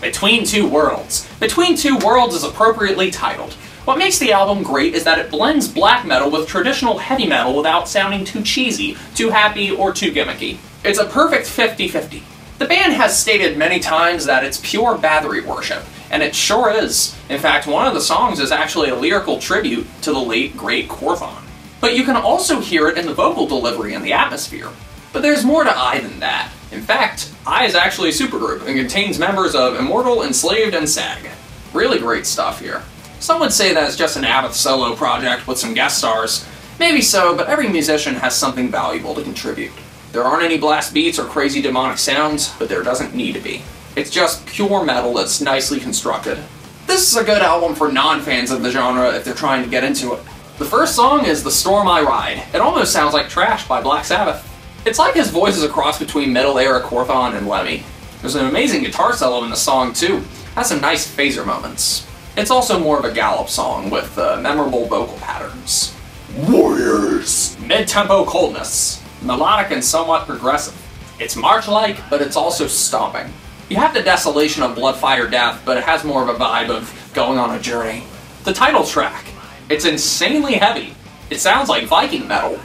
Between Two Worlds. Between Two Worlds is appropriately titled. What makes the album great is that it blends black metal with traditional heavy metal without sounding too cheesy, too happy, or too gimmicky. It's a perfect 50-50. The band has stated many times that it's pure Bathory worship, and it sure is. In fact, one of the songs is actually a lyrical tribute to the late, great Quorthon. But you can also hear it in the vocal delivery and the atmosphere. But there's more to I than that. In fact, I is actually a supergroup and contains members of Immortal, Enslaved, and Sag. Really great stuff here. Some would say that it's just an Abbott solo project with some guest stars. Maybe so, but every musician has something valuable to contribute. There aren't any blast beats or crazy demonic sounds, but there doesn't need to be. It's just pure metal that's nicely constructed. This is a good album for non-fans of the genre if they're trying to get into it. The first song is The Storm I Ride. It almost sounds like Trash by Black Sabbath. It's like his voice is a cross between middle-era Quorthon and Lemmy. There's an amazing guitar solo in the song too. Has some nice phaser moments. It's also more of a gallop song with memorable vocal patterns. Warriors! Mid-tempo coldness. Melodic and somewhat progressive. It's march-like, but it's also stomping. You have the desolation of Blood, Fire, Death, but it has more of a vibe of going on a journey. The title track. It's insanely heavy. It sounds like Viking metal.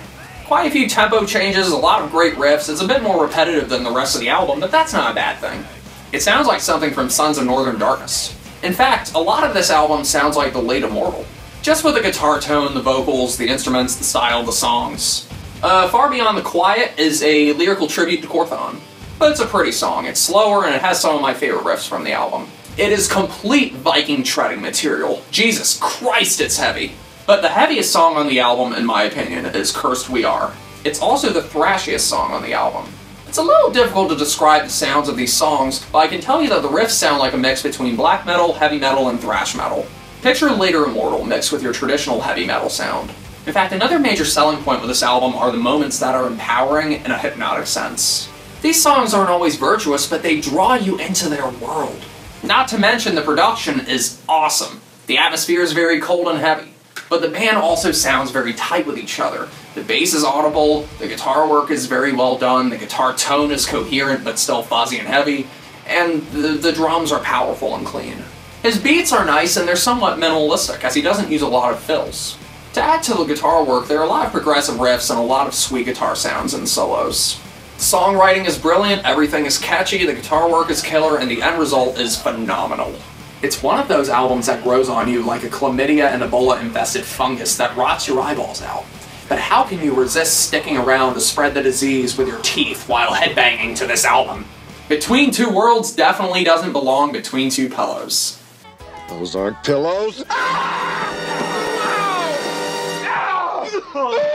Quite a few tempo changes, a lot of great riffs. It's a bit more repetitive than the rest of the album, but that's not a bad thing. It sounds like something from Sons of Northern Darkness. In fact, a lot of this album sounds like the late Immortal. Just with the guitar tone, the vocals, the instruments, the style of the songs. Far Beyond the Quiet is a lyrical tribute to Quorthon. But it's a pretty song. It's slower and it has some of my favorite riffs from the album. It is complete Viking treading material. Jesus Christ, it's heavy. But the heaviest song on the album, in my opinion, is Cursed We Are. It's also the thrashiest song on the album. It's a little difficult to describe the sounds of these songs, but I can tell you that the riffs sound like a mix between black metal, heavy metal, and thrash metal. Picture later Immortal mixed with your traditional heavy metal sound. In fact, another major selling point with this album are the moments that are empowering in a hypnotic sense. These songs aren't always virtuous, but they draw you into their world. Not to mention the production is awesome. The atmosphere is very cold and heavy. But the band also sounds very tight with each other. The bass is audible, the guitar work is very well done, the guitar tone is coherent but still fuzzy and heavy, and the drums are powerful and clean. His beats are nice and they're somewhat minimalistic, as he doesn't use a lot of fills. To add to the guitar work, there are a lot of progressive riffs and a lot of sweet guitar sounds and solos. The songwriting is brilliant, everything is catchy, the guitar work is killer, and the end result is phenomenal. It's one of those albums that grows on you like a chlamydia and Ebola-infested fungus that rots your eyeballs out. But how can you resist sticking around to spread the disease with your teeth while headbanging to this album? Between Two Worlds definitely doesn't belong between two pillows. Those aren't pillows. Ah! No! No!